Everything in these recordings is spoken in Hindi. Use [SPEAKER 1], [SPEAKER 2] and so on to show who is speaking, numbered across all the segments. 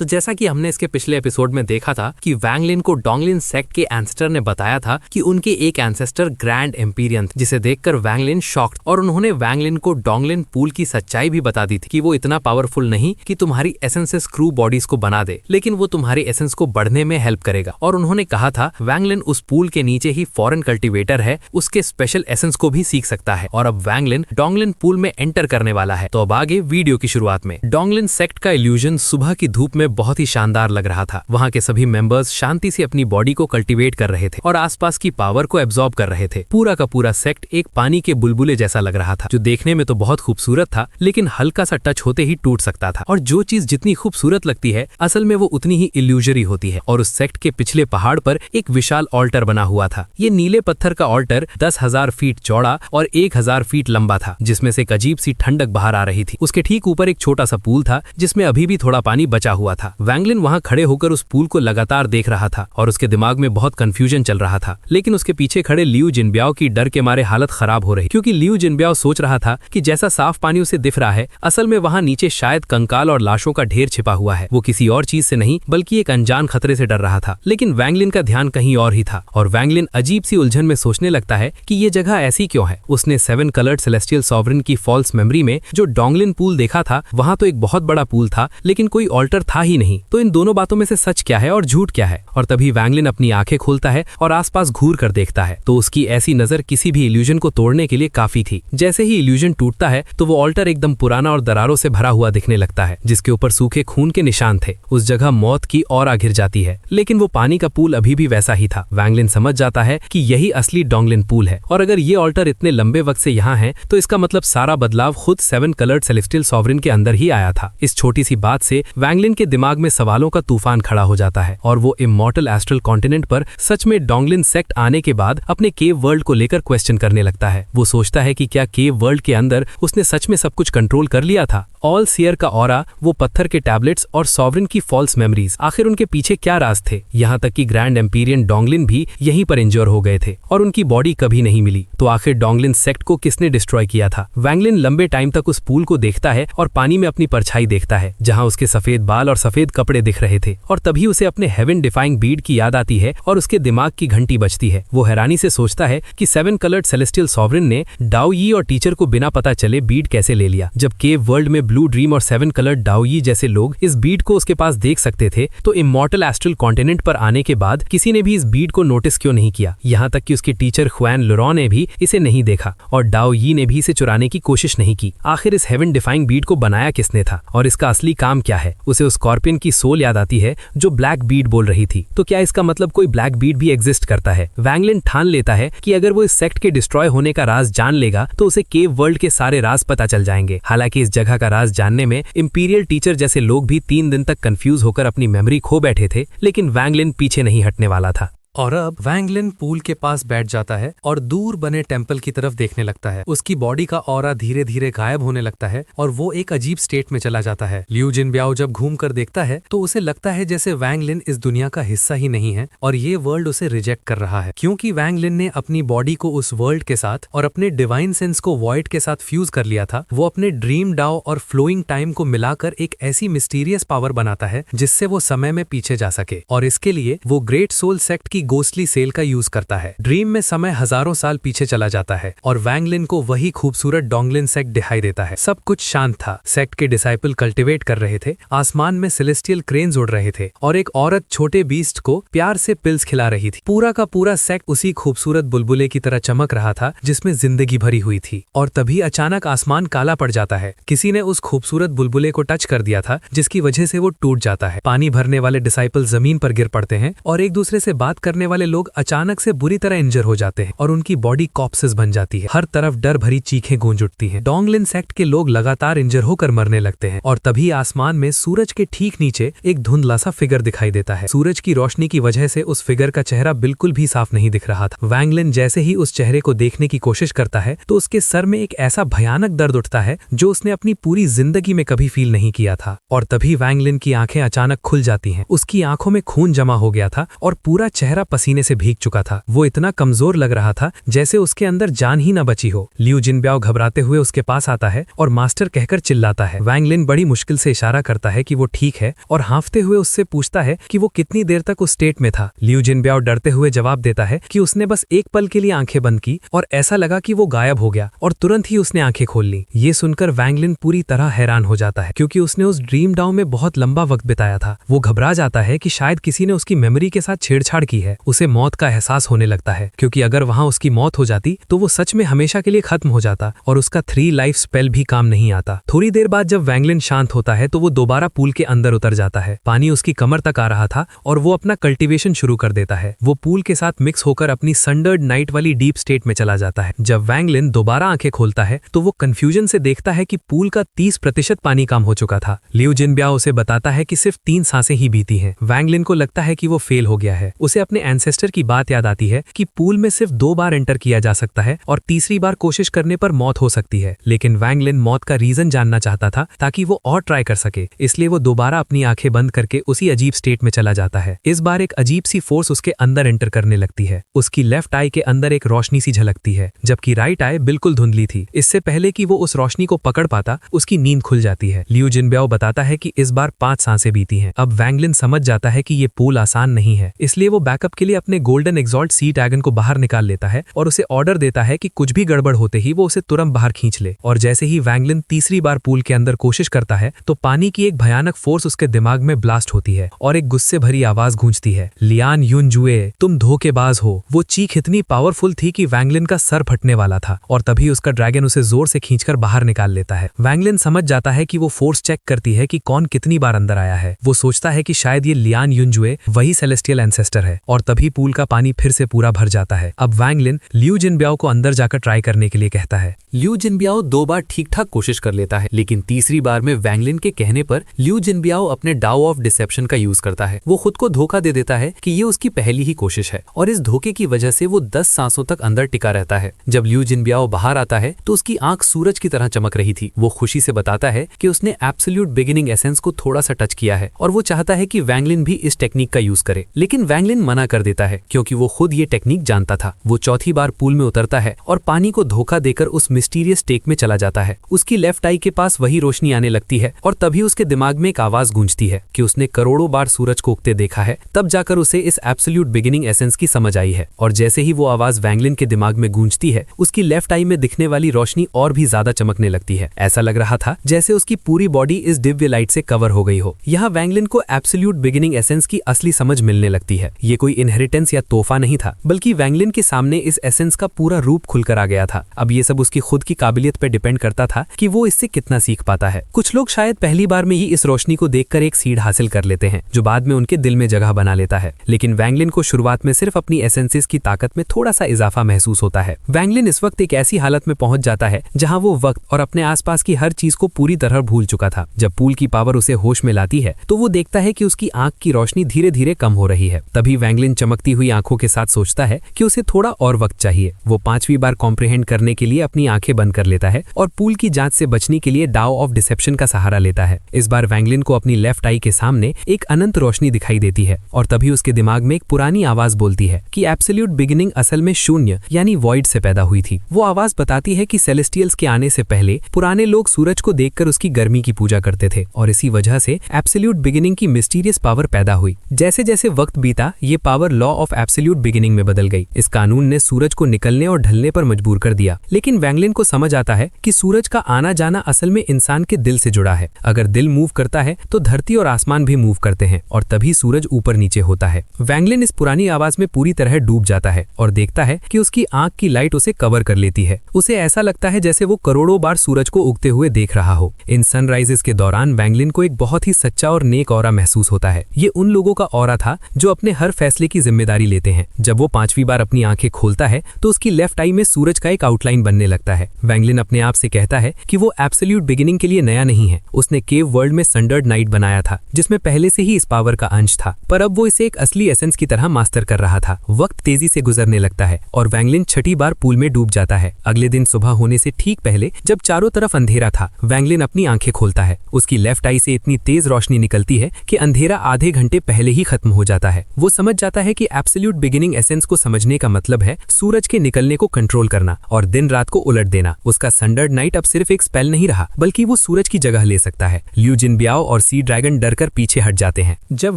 [SPEAKER 1] तो जैसा कि हमने इसके पिछले एपिसोड में देखा था कि वैंग लिन को डोंगलिन सेक्ट के एंसेस्टर ने बताया था कि उनके एक एंसेस्टर ग्रैंड एम्पीरियन, जिसे देखकर वैंग लिन शॉक्ड, और उन्होंने वैंग लिन को डोंगलिन पूल की सच्चाई भी बता दी थी कि वो इतना पावरफुल नहीं कि तुम्हारी एसेंस से स्क्रू बॉडीज को बना दे, लेकिन वो तुम्हारी एसेंस को बढ़ने में हेल्प करेगा। और उन्होंने कहा था वैंग लिन उस पूल के नीचे ही फॉरेन कल्टीवेटर है, उसके स्पेशल एसेंस को भी सीख सकता है। और अब वैंग लिन डोंगलिन पूल में एंटर करने वाला है। तो अब आगे वीडियो की शुरुआत में डोंगलिन सेक्ट का इल्यूजन सुबह की धूप में बहुत ही शानदार लग रहा था। वहाँ के सभी मेंबर्स शांति से अपनी बॉडी को कल्टीवेट कर रहे थे और आसपास की पावर को एब्जॉर्ब कर रहे थे। पूरा का पूरा सेक्ट एक पानी के बुलबुले जैसा लग रहा था, जो देखने में तो बहुत खूबसूरत था, लेकिन हल्का सा टच होते ही टूट सकता था। और जो चीज जितनी खूबसूरत लगती है, असल में वो उतनी ही इल्यूजरी होती है। और उस सेक्ट के पिछले पहाड़ पर एक विशाल ऑल्टर बना हुआ था। ये नीले पत्थर का ऑल्टर 10,000 फीट चौड़ा और 1,000 फीट लंबा था, जिसमें से एक अजीब सी ठंडक बाहर आ रही थी। उसके ठीक ऊपर एक छोटा सा पूल था, जिसमें अभी भी थोड़ा पानी बचा हुआ था। वैंग लिन वहां खड़े होकर उस पूल को लगातार देख रहा था और उसके दिमाग में बहुत कंफ्यूजन चल रहा था। लेकिन उसके पीछे खड़े लियू जिनब्याओ की डर के मारे हालत खराब हो रही, क्योंकि लियू जिनब्याओ सोच रहा था कि जैसा साफ पानी उसे दिख रहा है, असल में वहां नीचे शायद कंकाल और लाशों का ढेर छिपा हुआ है। वो किसी और चीज से नहीं, बल्कि एक अनजान खतरे से डर रहा था। लेकिन वैंग लिन का ध्यान कहीं और ही था और वैंग लिन अजीब सी उलझन में सोचने लगता है कि ये जगह ऐसी क्यों है। उसने 7 कलर्ड सेलेस्टियल सॉवरेन की फॉल्स मेमोरी में जो डोंगलिन पूल देखा था, वहां तो एक बहुत बड़ा पूल था, लेकिन कोई ऑल्टर था ही नहीं। तो इन दोनों बातों में से सच क्या है और झूठ क्या है? और तभी वैंग लिन अपनी आंखें खोलता है और आसपास घूर कर देखता है, तो उसकी ऐसी नजर किसी भी इल्यूजन को तोड़ने के लिए काफी थी। जैसे ही इल्यूजन टूटता है, तो वो ऑल्टर एकदम पुराना और दरारों से भरा हुआ दिखने लगता है, जिसके ऊपर सूखे खून के निशान थे। उस जगह मौत की औरा घिर जाती है, लेकिन वो पानी का पूल अभी भी वैसा ही था। वैंग लिन समझ जाता है कि यही असली डोंगलिन पूल है, और अगर ये ऑल्टर इतने लंबे वक्त से यहाँ है, तो इसका मतलब सारा बदलाव खुद 7 कलर्ड सेलेस्टियल सॉवरेन के अंदर ही आया था। इस छोटी सी बात से वैंग लिन के दिमाग में सवालों का तूफान खड़ा हो जाता है, और वो इमॉर्टल एस्ट्रल कॉन्टिनेंट पर सच में डोंगलिन सेक्ट आने के बाद अपने केव वर्ल्ड को लेकर क्वेश्चन करने लगता है। वो सोचता है कि क्या केव वर्ल्ड के अंदर उसने सच में सब कुछ कंट्रोल कर लिया था? ऑल सियर का ऑरा, वो पत्थर के टैबलेट्स और सॉवरेन की फॉल्स मेमोरीज, आखिर उनके पीछे क्या राज थे? यहाँ तक कि ग्रैंड एम्पीरियन डोंगलिन भी यहीं पर इंजर हो गए थे और उनकी बॉडी कभी नहीं मिली। तो आखिर डोंगलिन सेक्ट को किसने डिस्ट्रॉय किया था? वैंग लिन लंबे टाइम तक उस पूल को देखता है और पानी में अपनी परछाई देखता है, जहाँ उसके सफेद बाल और सफेद कपड़े दिख रहे थे। और तभी उसे अपने हेवन डिफाइंग बीड की याद आती है और उसके दिमाग की घंटी बजती है। वो हैरानी से सोचता है कि 7 कलर्ड सेलेस्टियल सॉवरेन ने डाओ यी और टीचर को बिना पता चले बीड कैसे ले लिया। जब केव वर्ल्ड में ब्लू ड्रीम और 7 कलर्ड डाओ यी जैसे लोग इस बीड को उसके पास देख सकते थे, तो इमॉर्टल एस्ट्रल कॉन्टिनेंट पर आने के बाद किसी ने भी इस बीड को नोटिस क्यों नहीं किया? यहाँ तक कि उसके टीचर ख्वान लुरॉ ने भी इसे नहीं देखा और डाओ यी ने भी इसे चुराने की कोशिश नहीं की। आखिर इस हेवन डिफाइंग बीड को बनाया किसने था और इसका असली काम क्या है? उसे उस स्कॉर्पियन की सोल याद आती है जो ब्लैक बीड बोल रही थी। तो क्या इसका मतलब कोई ब्लैक बीड भी एग्जिस्ट करता है? वैंग लिन ठान लेता है कि अगर वो इस सेक्ट के डिस्ट्रॉय होने का राज जान लेगा, तो उसे केव वर्ल्ड के सारे राज पता चल जाएंगे। हालांकि इस जगह का राज जानने में इंपीरियल टीचर जैसे लोग भी 3 दिन तक कंफ्यूज होकर अपनी मेमोरी खो बैठे थे, लेकिन वैंग लिन पीछे नहीं हटने वाला था।
[SPEAKER 2] और अब वैंग लिन पूल के पास बैठ जाता है और दूर बने टेम्पल की तरफ देखने लगता है। उसकी बॉडी का ऑरा धीरे धीरे गायब होने लगता है और वो एक अजीब स्टेट में चला जाता है। लियू जिनब्याओ जब घूम कर देखता है, तो उसे लगता है जैसे वैंग लिन इस दुनिया का हिस्सा ही नहीं है और ये वर्ल्ड उसे रिजेक्ट कर रहा है, क्योंकि वैंग लिन ने अपनी बॉडी को उस वर्ल्ड के साथ और अपने डिवाइन सेंस को वॉइड के साथ फ्यूज कर लिया था। वो अपने ड्रीम डाओ और फ्लोइंग टाइम को मिलाकर एक ऐसी मिस्टीरियस पावर बनाता है जिससे वो समय में पीछे जा सके, और इसके लिए वो ग्रेट सोल सेक्ट की गोस्टली सेल का यूज करता है। ड्रीम में समय हजारों साल पीछे चला जाता है और वैंग लिन को वही खूबसूरत डोंगलिन सेक्ट दिखाई देता है। सब कुछ शांत था। सेक्ट के डिसाइपल कल्टिवेट कर रहे थे, आसमान में सेलेस्टियल क्रेन्स उड़ रहे थे और एक औरत छोटे बीस्ट को प्यार से पिल्स खिला रही थी। पूरा का पूरा सेक्ट उसी खूबसूरत बुलबुले की तरह चमक रहा था जिसमें जिंदगी भरी हुई थी। और तभी अचानक आसमान काला पड़ जाता है। किसी ने उस खूबसूरत बुलबुले को टच कर दिया था, जिसकी वजह से वो टूट जाता है। पानी भरने वाले डिसाइपल जमीन पर गिर पड़ते हैं और एक दूसरे से बात करने वाले लोग अचानक से बुरी तरह इंजर हो जाते हैं और उनकी बॉडी कॉप्सेस बन जाती है। हर तरफ डर भरी चीखें गूंज उठती हैं। डोंगलिन सेक्ट के लोग लगातार इंजर होकर मरने लगते हैं और तभी आसमान में सूरज के ठीक नीचे एक धुंधला सा फिगर दिखाई देता है। सूरज की रोशनी की वजह से उस फिगर का चेहरा बिल्कुल भी साफ नहीं दिख रहा था। वैंग लिन जैसे ही उस चेहरे को देखने की कोशिश करता है, तो उसके सर में एक ऐसा भयानक दर्द उठता है जो उसने अपनी पूरी जिंदगी में कभी फील नहीं किया था। और तभी वैंग लिन की आंखें अचानक खुल जाती हैं। उसकी आंखों में खून जमा हो गया था और पूरा चेहरा तरह पसीने से भीग चुका था। वो इतना कमजोर लग रहा था जैसे उसके अंदर जान ही न बची हो। लिू जिनब्याओ घबराते हुए उसके पास आता है और मास्टर कहकर चिल्लाता है। वैंग लिन बड़ी मुश्किल से इशारा करता है कि वो ठीक है और हाँफते हुए उससे पूछता है कि वो कितनी देर तक उस स्टेट में था। लिू जिनब्याओ डरते हुए जवाब देता है कि उसने बस एक पल के लिए आंखें बंद की और ऐसा लगा कि वो गायब हो गया और तुरंत ही उसने आंखें खोल ली। ये सुनकर वैंग लिन पूरी तरह हैरान हो जाता है क्योंकि उसने उस ड्रीम डाउ में बहुत लंबा वक्त बिताया था। वो घबरा जाता है कि शायद किसी ने उसकी मेमोरी के साथ छेड़छाड़ की है। उसे मौत का एहसास होने लगता है क्योंकि अगर वहां उसकी मौत हो जाती तो वो सच में हमेशा के लिए खत्म हो जाता और उसका 3 लाइफ स्पेल भी काम नहीं आता। थोड़ी देर बाद जब वैंग लिन शांत होता है तो वो दोबारा पूल के अंदर उतर जाता है। पानी उसकी कमर तक आ रहा था और वो अपना कल्टीवेशन शुरू कर देता है। वो पूल के साथ मिक्स होकर अपनी सनडर्ड नाइट वाली डीप स्टेट में चला जाता है। जब वैंग लिन दोबारा आंखें खोलता है तो वो कंफ्यूजन से देखता है कि पूल का 30% पानी काम हो चुका था। लिू जिनब्याओ उसे बताता है कि सिर्फ 3 सांसें ही बीती हैं। वैंग लिन को लगता है कि वो फेल हो गया है। उसे अपने एंसेस्टर की बात याद आती है कि पूल में सिर्फ 2 बार एंटर किया जा सकता है और तीसरी बार कोशिश करने पर मौत हो सकती है। लेकिन वैंग लिन मौत का रीजन जानना चाहता था ताकि वो और ट्राई कर सके, इसलिए वो दोबारा अपनी आंखें बंद करके उसी अजीब स्टेट में चला जाता है। इस बार एक अजीब सी फोर्स उसके अंदर एंटर करने लगती है। उसकी लेफ्ट आई के अंदर एक रोशनी सी झलकती है जबकि राइट आई बिल्कुल धुंधली थी। इससे पहले कि वो उस रोशनी को पकड़ पाता उसकी नींद खुल जाती है। लिू जिनब्याओ बताता है कि इस बार 5 सांसें बीती हैं। अब वैंग लिन समझ जाता है कि ये पूल आसान नहीं है, इसलिए वो बैकअप के लिए अपने गोल्डन एग्जॉल्ट सी ड्रैगन को बाहर निकाल लेता है और उसे ऑर्डर देता है कि कुछ भी गड़बड़ होते ही वो उसे तुरंत बाहर खींच ले। और जैसे ही वैंग लिन तीसरी बार पूल के अंदर कोशिश करता है तो पानी की एक भयानक फोर्स उसके दिमाग में ब्लास्ट होती है और एक गुस्से भरी आवाज गूंजती है, लियान युनजुए, तुम धोखेबाज हो। वो चीख इतनी पावरफुल थी कि वैंग लिन का सर फटने वाला था और तभी उसका ड्रैगन उसे जोर से खींचकर बाहर निकाल लेता है। वैंग लिन समझ जाता है कि वो फोर्स चेक करती है कि कौन कितनी बार अंदर आया है। वो सोचता है कि शायद ये लियान युनजुए वही सेलेस्टियल एंसेस्टर है और तभी पूल का पानी फिर से पूरा भर जाता है। अब वैंग लिन लिू जिनब्याओ को अंदर जाकर ट्राई करने के लिए कहता है।
[SPEAKER 1] लिू जिनब्याओ 2 बार ठीक ठाक कोशिश कर लेता है, लेकिन तीसरी बार में वैंग लिन के कहने पर लिू जिनब्याओ अपने डाउ ऑफ डिसेप्शन का यूज करता है। वो खुद को धोखा दे देता है कि ये उसकी पहली ही कोशिश है और इस धोखे की वजह से वो 10 सांसों तक अंदर टिका रहता है। जब लिू जिनब्याओ बाहर आता है तो उसकी आंख सूरज की तरह चमक रही थी। वो खुशी से बताता है कि उसने एब्सोल्यूट बिगिनिंग एसेंस को थोड़ा सा टच किया है और वो चाहता है कि वैंग लिन भी इस टेक्निक का यूज करे, लेकिन वैंग लिन मना कर देता है क्योंकि वो खुद ये टेक्निक जानता था। वो चौथी बार पूल में उतरता है और पानी को धोखा देकर उस मिस्टीरियस टेक में चला जाता है। उसकी लेफ्ट आई के पास वही रोशनी आने लगती है और तभी उसके दिमाग में एक आवाज गूंजती है कि उसने करोड़ों बार सूरज को उगते देखा है। तब जाकर उसे इस एब्सोल्यूट बिगिनिंग एसेंस की समझ आई है और जैसे ही वो आवाज वैंग लिन के दिमाग में गूंजती है उसकी लेफ्ट आई में दिखने वाली रोशनी और भी ज्यादा चमकने लगती है। ऐसा लग रहा था जैसे उसकी पूरी बॉडी इस दिव्य लाइट से कवर हो गई हो। यहाँ वैंग लिन को एब्सोल्यूट बिगिनिंग एसेंस की असली समझ मिलने लगती है। ये कोई इनहेरिटेंस या तोहफा नहीं था, बल्कि वैंग लिन के सामने इस एसेंस का पूरा रूप खुलकर आ गया था। अब ये सब उसकी खुद की काबिलियत पर डिपेंड करता था कि वो इससे कितना सीख पाता है। कुछ लोग शायद पहली बार में ही इस रोशनी को देखकर एक सीड हासिल कर लेते हैं जो बाद में उनके दिल में जगह बना लेता है, लेकिन वैंग लिन को शुरुआत में सिर्फ अपनी एसेंसेस की ताकत में थोड़ा सा इजाफा महसूस होता है। वैंग लिन इस वक्त एक ऐसी हालत में पहुंच जाता है जहां वो वक्त और अपने आसपास की हर चीज को पूरी तरह भूल चुका था। जब पूल की पावर उसे होश में लाती है तो वो देखता है कि उसकी आंख की रोशनी धीरे धीरे कम हो रही है। तभी वैंग लिन चमकती हुई आंखों के साथ सोचता है कि उसे थोड़ा और वक्त चाहिए। वो 5वीं बार कॉम्प्रिहेंड करने के लिए अपनी आंखें बंद कर लेता है और पूल की जांच से बचने के लिए डाउ ऑफ डिसेप्शन का सहारा लेता है। इस बार वैंग लिन को अपनी लेफ्ट आई के सामने एक अनंत रोशनी दिखाई देती है और तभी उसके दिमाग में एक पुरानी आवाज बोलती है कि एब्सोल्यूट बिगिनिंग असल में शून्य यानी वॉइड से पैदा हुई थी। वो आवाज बताती है कि सेलेस्टियल्स के आने से पहले पुराने लोग सूरज को देखकर उसकी गर्मी की पूजा करते थे और इसी वजह से एब्सोल्यूट बिगिनिंग की मिस्टीरियस पावर पैदा हुई। जैसे जैसे वक्त बीता ये power law of absolute beginning में बदल गई। इस कानून ने सूरज को निकलने और ढलने पर मजबूर कर दिया, लेकिन वैंग लिन को समझ आता है कि सूरज का आना जाना असल में इंसान के दिल से जुड़ा है। अगर दिल मूव करता है तो धरती और आसमान भी मूव करते हैं और तभी सूरज ऊपर नीचे होता है। वैंग लिन इस पुरानी आवाज में पूरी तरह डूब जाता है और देखता है कि उसकी आंख की लाइट उसे कवर कर लेती है। उसे ऐसा लगता है जैसे वो करोड़ों बार सूरज को उगते हुए देख रहा हो। इन सनराइजेस के दौरान वैंग लिन को एक बहुत ही सच्चा और नेक ऑरा महसूस होता है। ये उन लोगों का ऑरा था जो अपने हर फैसले की जिम्मेदारी लेते हैं। जब वो 5वीं बार अपनी आंखें खोलता है तो उसकी लेफ्ट आई में सूरज का एक आउटलाइन बनने लगता है। वैंग लिन अपने आप से कहता है कि वो एब्सोल्यूट बिगिनिंग के लिए नया नहीं है। उसने केव वर्ल्ड में सनडर्ड नाइट बनाया था जिसमें पहले से ही इस पावर का अंश था, पर अब वो इसे एक असली एसेंस की तरह मास्टर कर रहा था। वक्त तेजी से गुजरने लगता है और वैंग लिन 6ठी बार पूल में डूब जाता है। अगले दिन सुबह होने से ठीक पहले जब चारों तरफ अंधेरा था, वैंग लिन अपनी आंखें खोलता है। उसकी लेफ्ट आई से इतनी तेज रोशनी निकलती है कि अंधेरा आधे घंटे पहले ही खत्म हो जाता है। वो समझ जाता जाता है कि एब्सोल्यूट बिगिनिंग एसेंस को समझने का मतलब है सूरज के निकलने को कंट्रोल करना और दिन रात को उलट देना। उसका सनडर्ड नाइट अब सिर्फ एक स्पेल नहीं रहा, बल्कि वो सूरज की जगह ले सकता है। लियू जिनब्याओ और सी ड्रैगन डरकर पीछे हट जाते हैं।
[SPEAKER 2] जब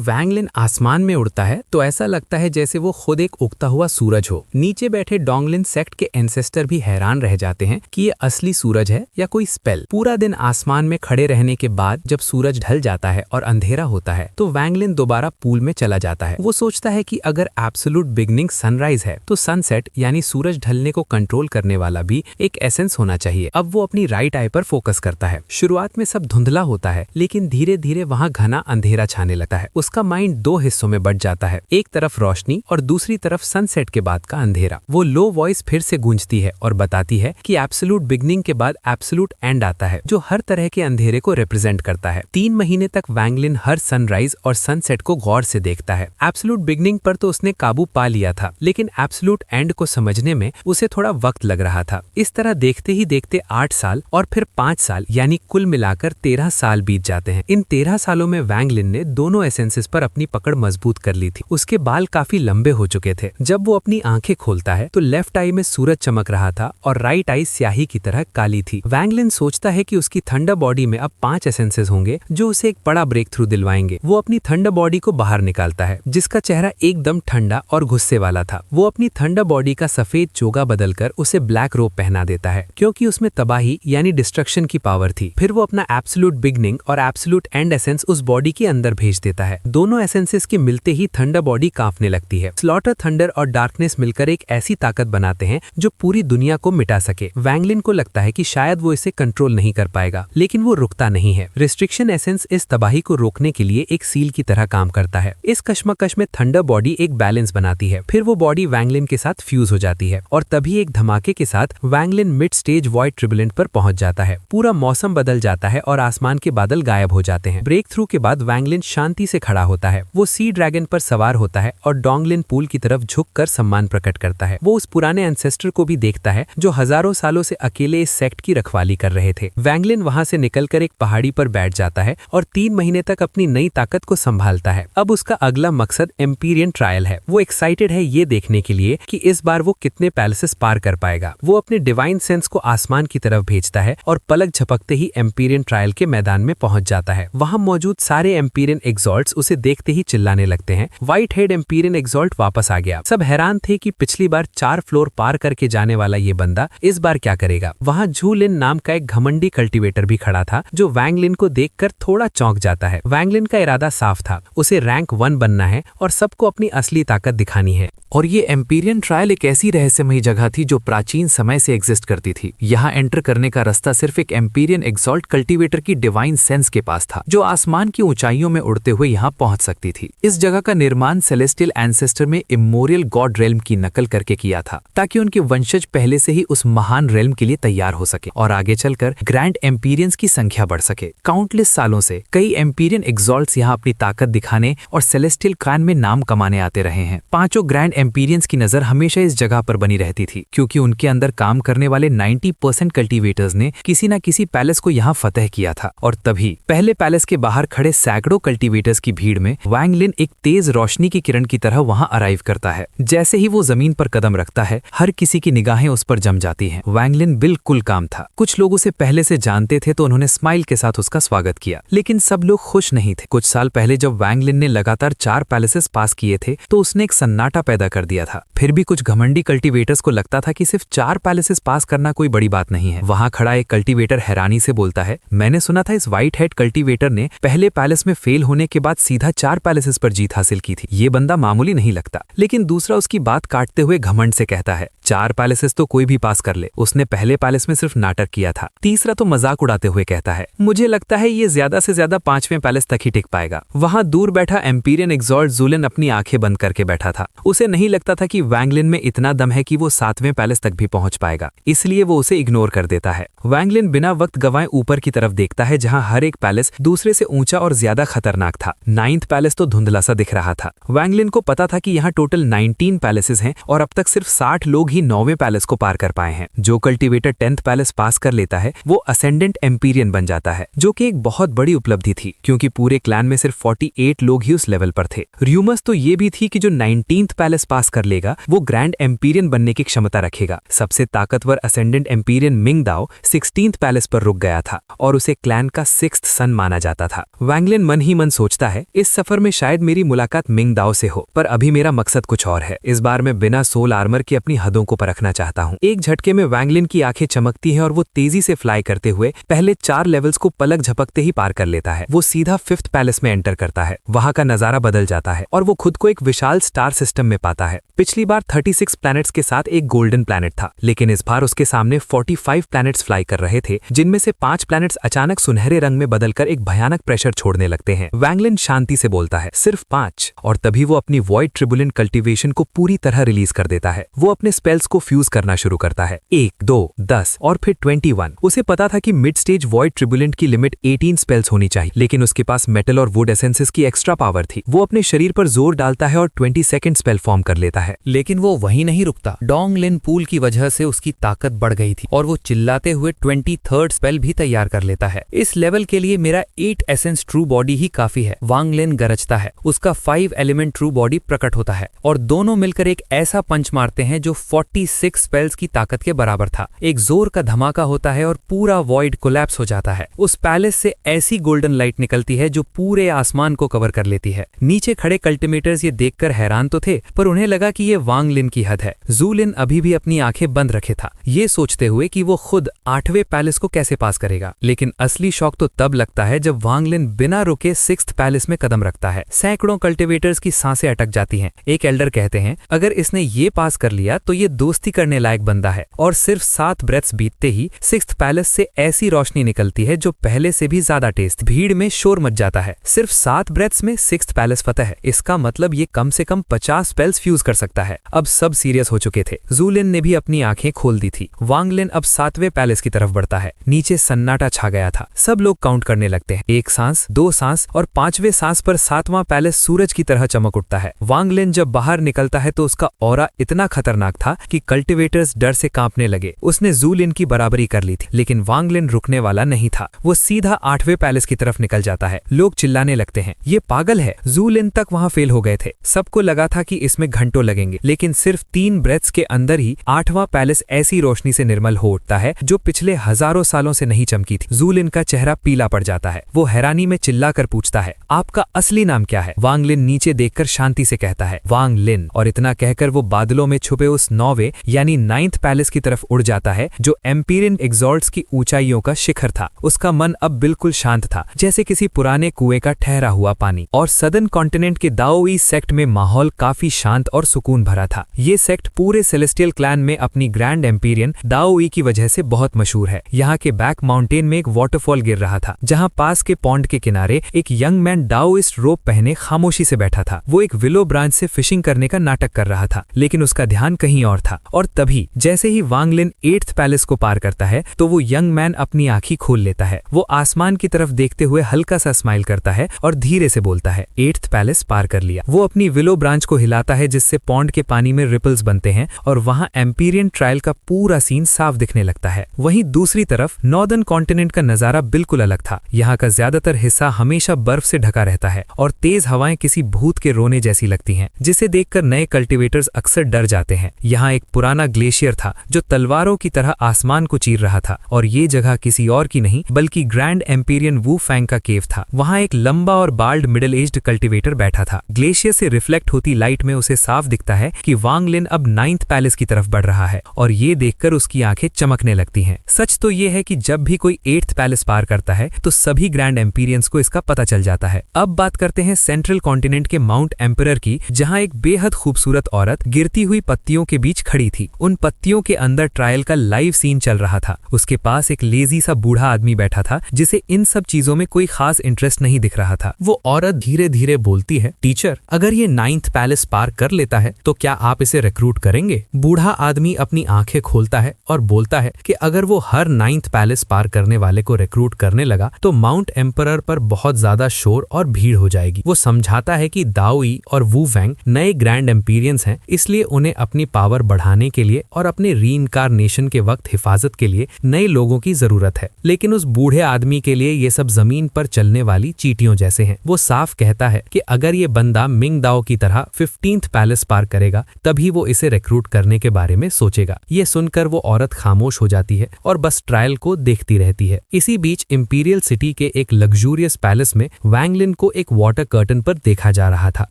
[SPEAKER 2] वैंग लिन आसमान में उड़ता है तो ऐसा लगता है जैसे वो खुद एक उगता हुआ सूरज हो। नीचे बैठे डोंगलिन सेक्ट के एंसेस्टर भी हैरान रह जाते हैं कि ये असली सूरज है या कोई स्पेल। पूरा दिन आसमान में खड़े रहने के बाद जब सूरज ढल जाता है और अंधेरा होता है तो वैंग लिन दोबारा पूल में चला जाता है। वो सोचता है कि अगर एब्सोल्यूट बिगिनिंग सनराइज है तो सनसेट यानी सूरज ढलने को कंट्रोल करने वाला भी एक एसेंस होना चाहिए। अब वो अपनी राइट आई पर फोकस करता है। शुरुआत में सब धुंधला होता है, लेकिन धीरे धीरे वहाँ घना अंधेरा छाने लगता है। उसका माइंड दो हिस्सों में बंट जाता है, एक तरफ रोशनी और दूसरी तरफ सनसेट के बाद का अंधेरा। वो लो वॉइस फिर से गूंजती है और बताती है कि एब्सोल्यूट बिगिनिंग के बाद एब्सोल्यूट एंड आता है, जो हर तरह के अंधेरे को रिप्रेजेंट करता है। 3 महीने तक वैंग लिन हर सनराइज और सनसेट को गौर से देखता है। एब्सोल्यूट बिगिनिंग पर तो उसने काबू पा लिया था, लेकिन एब्सोल्यूट एंड को समझने में उसे थोड़ा वक्त लग रहा था। इस तरह देखते ही देखते 8 साल और फिर 5 साल यानी कुल मिलाकर 13 साल बीत जाते हैं। इन 13 सालों में वैंग लिन ने दोनों एसेंसेस पर अपनी पकड़ मजबूत कर ली थी। उसके बाल काफी लंबे हो चुके थे। जब वो अपनी आंखें खोलता है तो लेफ्ट आई में सूरज चमक रहा था और राइट आई स्याही की तरह काली थी। वैंग लिन सोचता है कि उसकी थंडर बॉडी में अब 5 एसेंसेस होंगे जो उसे एक बड़ा ब्रेक थ्रू दिलवाएंगे। वो अपनी थंडर बॉडी को बाहर निकालता है, जिसका चेहरा एकदम ठंडा और गुस्से वाला था। वो अपनी थंडर बॉडी का सफेद चोगा बदलकर उसे ब्लैक रोब पहना देता है, क्योंकि उसमें तबाही यानी डिस्ट्रक्शन की पावर थी। फिर वो अपना एब्सोल्यूट बिगिनिंग और एब्सोल्यूट एंड एसेंस उस बॉडी के अंदर भेज देता है। दोनों एसेंसेस के मिलते ही थंडर बॉडी कांपने लगती है। स्लॉटर, थंडर और डार्कनेस मिलकर एक ऐसी ताकत बनाते हैं जो पूरी दुनिया को मिटा सके। वैंग लिन को लगता है कि शायद वो इसे कंट्रोल नहीं कर पाएगा, लेकिन वो रुकता नहीं है। रिस्ट्रिक्शन एसेंस इस तबाही को रोकने के लिए एक सील की तरह काम करता है। इस कश्मकश में थंडर बॉडी एक बैलेंस बनाती है। फिर वो बॉडी वैंग लिन के साथ फ्यूज हो जाती है और तभी एक धमाके के साथ वैंग लिन मिड स्टेज वॉइड ट्रिबुलेंट पर पहुंच जाता है। पूरा मौसम बदल जाता है और आसमान के बादल गायब हो जाते हैं। ब्रेक थ्रू के बाद वैंग लिन शांति से खड़ा होता है। वो सी ड्रैगन पर सवार होता है और डोंगलिन पूल की तरफ झुककर सम्मान प्रकट करता है। वो उस पुराने एंसेस्टर को भी देखता है जो हजारों सालों से अकेले इस सेक्ट की रखवाली कर रहे थे। वैंग लिन वहां से निकलकर एक पहाड़ी पर बैठ जाता है और 3 महीने तक अपनी नई ताकत को संभालता है। अब उसका अगला मकसद एम्पीरियन ट्रायल है। वो एक्साइटेड है ये देखने के लिए कि इस बार वो कितने पैलेसेस पार कर पाएगा। वो अपने डिवाइन सेंस को आसमान की तरफ भेजता है और पलक झपकते ही एम्पीरियन ट्रायल के मैदान में पहुंच जाता है। वहां मौजूद सारे एम्पीरियन एग्जॉल्ट्स उसे देखते ही चिल्लाने लगते हैं। व्हाइट हेड एम्पीरियन एग्जॉल्ट वापस आ गया। सब हैरान थे कि पिछली बार 4 फ्लोर पार करके जाने वाला ये बंदा इस बार क्या करेगा। वहां झू लिन नाम का एक घमंडी कल्टीवेटर भी खड़ा था जो वैंग लिन को देखकर थोड़ा चौंक जाता है। वैंग लिन का इरादा साफ था, उसे रैंक 1 बनना है और सबको अपनी असली ताकत दिखानी है।
[SPEAKER 3] और ये एम्पीरियन ट्रायल एक ऐसी रहस्यमयी जगह थी जो प्राचीन समय से एग्जिस्ट करती थी। यहाँ एंटर करने का रास्ता सिर्फ एक एम्पीरियन एक्सॉल्ट कल्टीवेटर की डिवाइन सेंस के पास था, जो आसमान की ऊंचाइयों में उड़ते हुए यहाँ पहुंच सकती थी। इस जगह का निर्माण सेलेस्टियल एंसेस्टर में इमोरियल गॉड रेल्म की नकल करके किया था, ताकि उनके वंशज पहले से ही उस महान रेल्म के लिए तैयार हो सके और आगे चलकर ग्रैंड एम्पीरियंस की संख्या बढ़ सके। काउंटलेस सालों से कई एम्पीरियन एक्सॉल्ट्स यहाँ अपनी ताकत दिखाने और सेलेस्टियल क्लैन में नाम कमाने आते रहे हैं। 5 ग्रैंड एम्पीरियंस की नजर हमेशा इस जगह पर बनी रहती थी, क्योंकि उनके अंदर काम करने वाले 90% कल्टीवेटर्स ने किसी न किसी पैलेस को यहाँ फतह किया था। और तभी पहले पैलेस के बाहर खड़े सैकड़ों कल्टीवेटर्स की भीड़ में वैंग लिन एक तेज रोशनी की किरण की तरह वहाँ अराइव करता है। जैसे ही वो जमीन पर कदम रखता है, हर किसी की निगाहें उस पर जम जाती हैं। वैंग लिन बिल्कुल काम था। कुछ लोग उसे पहले से जानते थे तो उन्होंने स्माइल के साथ उसका स्वागत किया, लेकिन सब लोग खुश नहीं थे। कुछ साल पहले जब वैंग लिन ने लगातार 4 पैलेसेस पास किए थे तो उसने एक सन्नाटा पैदा कर दिया था। फिर भी कुछ घमंडी कल्टीवेटर्स को लगता था कि सिर्फ 4 पैलेसेस पास करना कोई बड़ी बात नहीं है। वहां खड़ा एक कल्टीवेटर हैरानी से बोलता है, मैंने सुना था इस व्हाइट हेड कल्टीवेटर ने पहले पैलेस में फेल होने के बाद सीधा 4 पैलेसेस पर जीत हासिल की थी। ये बंदा मामूली नहीं लगता। लेकिन दूसरा उसकी बात काटते हुए घमंड से कहता है, 4 पैलेसेस तो कोई भी पास कर ले, उसने पहले पैलेस में सिर्फ नाटक किया था। तीसरा तो मजाक उड़ाते हुए कहता है, मुझे लगता है ये ज्यादा से ज्यादा 5वें पैलेस तक ही टिक पाएगा। वहां दूर बैठा एम्पीरियन एक्सॉल्ट जूलिन अपनी आंखें बंद करके बैठा था। उसे नहीं लगता था कि वैंग लिन में इतना दम है कि वो 7वें पैलेस तक भी पहुंच पाएगा, इसलिए वो उसे इग्नोर कर देता है। वैंग लिन बिना वक्त गंवाए ऊपर की तरफ देखता है, जहां हर एक पैलेस दूसरे से ऊंचा और ज्यादा खतरनाक था। 9th पैलेस तो धुंधला सा दिख रहा था। वैंग लिन को पता था कि यहाँ टोटल 19 पैलेसेस हैं और अब तक सिर्फ 60 लोग ही ही 9वें पैलेस को पार कर पाए हैं। जो कल्टीवेटर 10th पैलेस पास कर लेता है वो असेंडेंट एम्पीरियन बन जाता है, जो कि एक बहुत बड़ी उपलब्धि थी क्योंकि पूरे क्लैन में सिर्फ 48 लोग ही उस लेवल पर थे। र्यूमर्स तो ये भी थी कि जो 19th पैलेस पास कर लेगा वो ग्रैंड एम्पीरियन बनने की क्षमता रखेगा। सबसे ताकतवर असेंडेंट एम्पीरियन मिंग दाओ 16th पैलेस पर रुक गया था और उसे क्लैन का 6th सन माना जाता था। वैंग लिन मन ही मन सोचता है, इस सफर में शायद मेरी मुलाकात मिंग दाओ से हो, पर अभी मेरा मकसद कुछ और है। इस बार मैं बिना सोल आर्मर के अपनी हदों को परखना चाहता हूँ। एक झटके में वैंग लिन की आंखें चमकती हैं और वो तेजी से फ्लाई करते हुए पहले 4 लेवल्स को पलक झपकते ही पार कर लेता है। वो सीधा 5th पैलेस में एंटर करता है। वहां का नजारा बदल जाता है और वो खुद को एक विशाल स्टार सिस्टम में पाता है। पिछली बार 36 प्लैनेट्स के साथ एक गोल्डन प्लैनेट था, लेकिन इस बार उसके सामने 45 प्लैनेट्स फ्लाई कर रहे थे, जिनमें से 5 प्लैनेट्स अचानक सुनहरे रंग में बदलकर एक भयानक प्रेशर छोड़ने लगते हैं। वैंग लिन शांति से बोलता है, सिर्फ 5, और तभी वो अपनी वॉइड ट्रिबुलेंट कल्टीवेशन को पूरी तरह रिलीज कर देता है। वो अपने स्पेल्स को फ्यूज करना शुरू करता है, 1, 2, 10 और फिर 21। उसे पता था कि मिड स्टेज वॉइड ट्रिबुलेंट की लिमिट 18 स्पेल्स होनी चाहिए, लेकिन उसके पास मेटल और वुड एसेंसेस की एक्स्ट्रा पावर थी। वो अपने शरीर पर जोर डालता है और 22nd स्पेल फॉर्म कर लेता है।
[SPEAKER 1] लेकिन वो वहीं नहीं रुकता। डोंग लिन पूल की वजह से उसकी ताकत बढ़ गई थी और वो चिल्लाते हुए 23rd स्पेल भी तैयार कर लेता है। इस लेवल के लिए मेरा 8 एसेंस ट्रू बॉडी ही काफी है। वांग लिन गरजता है, उसका 5 एलिमेंट ट्रू बॉडी प्रकट होता है और दोनों मिलकर एक ऐसा पंच मारते हैं जो 46 स्पेल्स की ताकत के बराबर था। एक जोर का धमाका होता है और पूरा वॉइड कोलैप्स हो जाता है। उस पैलेस से ऐसी गोल्डन लाइट निकलती है जो पूरे आसमान को कवर कर लेती है। नीचे खड़े कल्टीमेटर्स ये देखकर हैरान तो थे, पर उन्हें लगा कि ये वांग लिन की हद है। जू लिन अभी भी अपनी आंखें बंद रखे था, ये सोचते हुए कि वो खुद 8वें पैलेस को कैसे पास करेगा। लेकिन असली शौक तो तब लगता है जब वांग लिन बिना रुके 6th पैलेस में कदम रखता है। सैकड़ों कल्टीवेटर्स की सांसें अटक जाती हैं। एक एल्डर कहते हैं, अगर इसने ये पास कर लिया तो ये दोस्ती करने लायक बंदा है। और सिर्फ 7 ब्रेथ्स बीतते ही 6th पैलेस से ऐसी रोशनी निकलती है जो पहले से भी ज्यादा तेज थी। भीड़ में शोर मच जाता है। सिर्फ 7 ब्रेथ्स में 6th पैलेस फतह है। इसका मतलब ये कम से कम 50 स्पेल्स फ्यूज कर सकता है। अब सब सीरियस हो चुके थे। जू लिन ने भी अपनी आंखें खोल दी थी। वांग लिन अब 7वें पैलेस की तरफ बढ़ता है। नीचे सन्नाटा छा गया था। सब लोग काउंट करने लगते हैं। 1 सांस, 2 सांस और 5वें सांस पर 7वां पैलेस सूरज की तरह चमक उठता है। वांग लिन जब बाहर निकलता है तो उसका ऑरा इतना खतरनाक था कि कल्टीवेटर्स डर से कांपने लगे। उसने जू लिन की बराबरी कर ली थी, लेकिन वांग लिन रुकने वाला नहीं था। वो सीधा 8वें पैलेस की तरफ निकल जाता है। लोग चिल्लाने लगते हैं, ये पागल है। जू लिन तक वहां फेल हो गए थे। सबको लगा था कि इसमें घंटों लगेंगे, लेकिन सिर्फ 3 ब्रेथ्स के अंदर ही 8वां पैलेस ऐसी रोशनी से निर्मल हो उठता है जो पिछले हजारों सालों से नहीं चमकी थी। जू लिन का चेहरा पीला पड़ जाता है। वो हैरानी में चिल्लाकर पूछता है, आपका असली नाम क्या है? वांग लिन नीचे देखकर शांति से कहता है, वांग लिन। और इतना कहकर वो बादलों में छुपे उस 9वें यानी 9th पैलेस की तरफ उड़ जाता है जो एम्पीरियन एग्जॉल्ट्स की ऊंचाइयों का शिखर था। उसका मन अब बिल्कुल शांत था, जैसे किसी पुराने कुएं का ठहरा हुआ पानी। और सदर्न कॉन्टिनेंट के दाओई सेक्ट में माहौल काफी शांत और सुकून भरा था। ये सेक्ट पूरे सेलेस्टियल क्लैन में अपनी ग्रैंड एम्पीरियन दाओई की वजह से बहुत मशहूर है। यहाँ के बैक माउंटेन में एक वाटरफॉल गिर रहा था, जहाँ पास के पॉन्ड के किनारे एक यंग मैन डाओइस्ट रोप पहने खामोशी से बैठा था। वो एक विलो ब्रांच से फिशिंग करने का नाटक कर रहा था, लेकिन उसका ध्यान कहीं और था। और तभी जैसे ही वांग लिन 8th पैलेस को पार करता है तो वो यंग मैन अपनी आंखें खोल लेता है। वो आसमान की तरफ देखते हुए हल्का सा स्माइल करता है और धीरे से बोलता है, 8th पैलेस पार कर लिया। वो अपनी विलो ब्रांच को हिलाता है जिससे पॉन्ड के पानी में रिपल्स बनते हैं और वहां एम्पीरियन ट्रायल का पूरा सीन साफ दिखने लगता है। वहीं दूसरी तरफ नॉर्दर्न कॉन्टिनेंट का नजारा बिल्कुल अलग था। यहाँ का ज्यादातर हिस्सा हमेशा बर्फ से ढका रहता है और तेज हवाएं किसी भूत के रोने जैसी लगती हैं, जिसे देखकर नए कल्टीवेटर्स अक्सर डर जाते हैं। यहाँ एक पुराना ग्लेशियर था जो तलवारों की तरह आसमान को चीर रहा था, और ये जगह किसी और की नहीं बल्कि ग्रैंड एम्पीरियन वू फैंग का केव था। वहाँ एक लंबा और बाल्ड मिडिल एज्ड कल्टीवेटर बैठा था। ग्लेशियर से रिफ्लेक्ट होती लाइट में उसे साफ दिखता है कि वांग लिन अब 9th पैलेस की तरफ बढ़ रहा है, और ये देखकर उसकी आंखें चमकने लगती हैं। सच तो ये है कि जब भी कोई 8th पैलेस पार करता है तो सभी ग्रैंड एम्पीरियंस को इसका पता चल जाता है। अब बात करते हैं सेंट्रल कॉन्टिनेंट के माउंट एम्परर की, जहाँ एक बेहद खूबसूरत औरत गिरती हुई पत्तियों के बीच खड़ी थी। उन पत्तियों के अंदर ट्रायल का लाइव सीन चल रहा था। उसके पास एक लेजी सा बूढ़ा आदमी बैठा था जिसे इन सब चीजों में कोई खास इंटरेस्ट नहीं दिख रहा था।
[SPEAKER 2] वो औरत धीरे धीरे बोलती है, टीचर, अगर ये 9th पैलेस पार कर लेता है तो क्या आप इसे रिक्रूट करेंगे? बूढ़ा आदमी अपनी आंखें खोलता है और बोलता है कि अगर वो हर 9th पैलेस पार करने वाले को रिक्रूट करने लगा तो माउंट एम्परर पर बहुत ज्यादा शोर और भीड़ हो जाएगी। वो समझाता है कि दाओई और वू फैंग नए ग्रैंड एम्पीरियंस हैं, इसलिए उन्हें अपनी पावर पावर बढ़ाने के लिए और अपने रीइंकार्नेशन के वक्त हिफाजत के लिए नए लोगों की जरूरत है। लेकिन उस बूढ़े आदमी के लिए ये सब जमीन पर चलने वाली चींटियों जैसे हैं। वो साफ कहता है कि अगर ये बंदा मिंगदाओ की तरह 15th पैलेस पार करेगा तभी वो इसे रिक्रूट करने के बारे में सोचेगा। ये सुनकर वो औरत खामोश हो जाती है और बस ट्रायल को देखती रहती है। इसी बीच इंपीरियल सिटी के एक लग्जूरियस पैलेस में वैंग लिन को एक वाटर कर्टन पर देखा जा रहा था।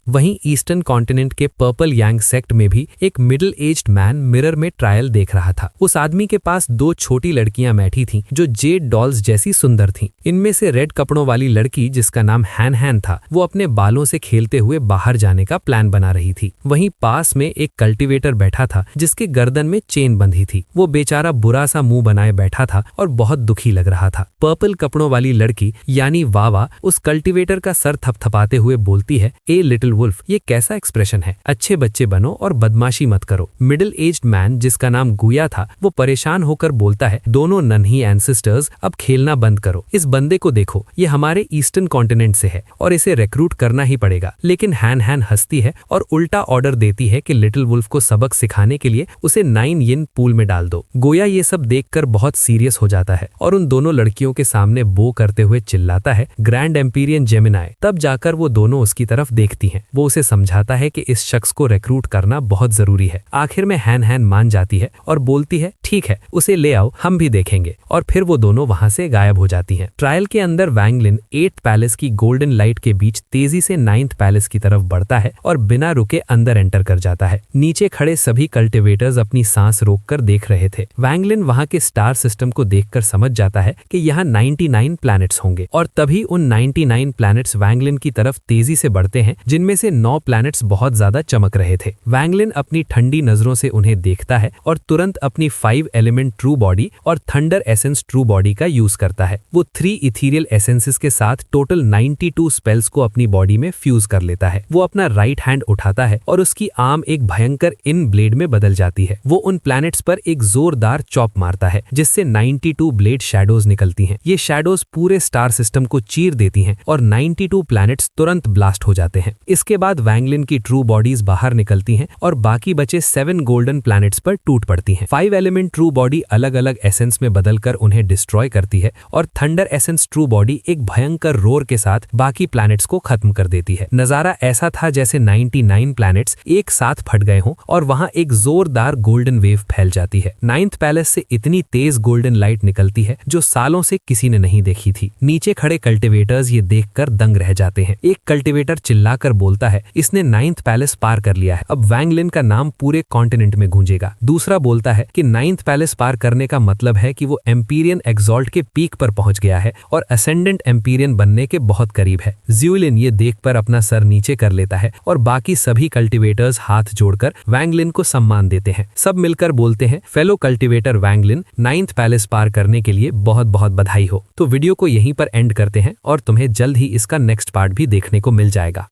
[SPEAKER 2] वहीं ईस्टर्न कॉन्टिनेंट के पर्पल यांग सेक्ट में भी एक मिडिल एज्ड मैन मिरर में ट्रायल देख रहा था। उस आदमी के पास 2 छोटी लड़कियां बैठी थीं जो जेड डॉल्स जैसी सुंदर थीं। इनमें से रेड कपड़ों वाली लड़की जिसका नाम हैन हैन था वो अपने बालों से खेलते हुए बाहर जाने का प्लान बना रही थी। वहीं पास में एक कल्टीवेटर बैठा था जिसके गर्दन में चेन बंधी थी। वो बेचारा बुरा सा मुंह बनाए बैठा था और बहुत दुखी लग रहा था। पर्पल कपड़ों वाली लड़की यानी वावा उस कल्टीवेटर का सर थपथपाते हुए बोलती है, ए लिटिल वुल्फ, ये कैसा एक्सप्रेशन है? अच्छे बच्चे बनो और बदमाशी मत करो। मिडिल एज्ड मैन जिसका नाम गुया था वो परेशान होकर बोलता है, दोनों नन्ही एंसेस्टर्स अब खेलना बंद करो। इस बंदे को देखो, ये हमारे ईस्टर्न कॉन्टिनेंट से है और इसे रिक्रूट करना ही पड़ेगा। लेकिन हैन हैन हंसती है और उल्टा ऑर्डर देती है कि लिटिल वुल्फ को सबक सिखाने के लिए उसे 9 यिन पूल में डाल दो। गोया ये सब देखकर बहुत सीरियस हो जाता है और उन दोनों लड़कियों के सामने बो करते हुए चिल्लाता है, ग्रैंड एम्पीरियन जेमिनाई। तब जाकर वो दोनों उसकी तरफ देखती हैं। वो उसे समझाता है कि इस शख्स को रिक्रूट करना बहुत जरूरी है। आखिर में हैन हैन मान जाती है और बोलती है, ठीक है, उसे ले आओ, हम भी देखेंगे। और फिर वो दोनों वहां से गायब हो जाती हैं। ट्रायल के अंदर वैंग लिन 8th पैलेस की गोल्डन लाइट के बीच तेजी से 9th पैलेस की तरफ बढ़ता है और बिना रुके अंदर एंटर कर जाता है। नीचे खड़े सभी कल्टिवेटर्स अपनी सांस रोककर देख रहे थे। वैंग लिन वहां के स्टार सिस्टम को देखकर समझ जाता है कि यहाँ 99 प्लैनेट्स होंगे और तभी उन 99 प्लैनेट्स वैंग लिन की तरफ तेजी से बढ़ते हैं, जिनमें से 9 प्लैनेट्स बहुत ज्यादा चमक रहे थे। वैंग लिन अपनी ठंडी नजरों से उन्हें देखता है और तुरंत अपनी 5 एलिमेंट ट्रू बॉडी और थंडर एसेंस ट्रू बॉडी का यूज करता है। वो 3 इथीरियल एसेंसेस के साथ टोटल 92 स्पेल्स को अपनी बॉडी में फ्यूज कर लेता है। वो अपना राइट हैंड उठाता है और उसकी आर्म एक भयंकर इन ब्लेड में बदल जाती है। वो उन प्लैनेट्स पर एक जोरदार चॉप मारता है जिससे 92 ब्लेड शैडोज निकलती हैं। ये शैडोज पूरे स्टार सिस्टम को चीर देती हैं और 92 प्लैनेट्स तुरंत ब्लास्ट हो जाते हैं। इसके बाद वैंग लिन की ट्रू बॉडीज बाहर निकलती हैं और बाकी बचे 7 गोल्डन प्लैनेट्स पर टूट पड़ती हैं। 5 एलिमेंट ट्रू बॉडी अलग अलग एसेंस में बदलकर उन्हें डिस्ट्रॉय करती है और थंडर एसेंस ट्रू बॉडी एक भयंकर रोर के साथ बाकी प्लैनेट्स को खत्म कर देती है। नजारा ऐसा था जैसे 99 प्लैनेट्स एक साथ फट गए हों और वहां एक जोरदार गोल्डन वेव फैल जाती है। 9th पैलेस से इतनी तेज गोल्डन लाइट निकलती है जो सालों से किसी ने नहीं देखी थी। नीचे खड़े कल्टिवेटर्स ये देखकर दंग रह जाते हैं। एक कल्टिवेटर चिल्लाकर बोलता है, इसने 9th पैलेस पार कर लिया है, अब वैंग लिन का नाम पूरे कॉन्टिनेंट में गूंजेगा। दूसरा बोलता है कि 9th पैलेस पार करने का मतलब है कि वो एम्पीरियन एक्सॉल्ट के पीक पर पहुंच गया है और असेंडेंट एम्पीरियन बनने के बहुत करीब है। ज़्यूलिन ये देखकर अपना सर नीचे कर लेता है और बाकी सभी कल्टिवेटर्स हाथ जोड़कर वैंग लिन को सम्मान देते हैं। सब मिलकर बोलते हैं, फेलो कल्टिवेटर वैंग लिन, 9th पैलेस पार करने के लिए बहुत बहुत बधाई हो। तो वीडियो को यहीं पर एंड करते हैं और तुम्हें जल्द ही इसका नेक्स्ट पार्ट भी देखने को मिल जाएगा।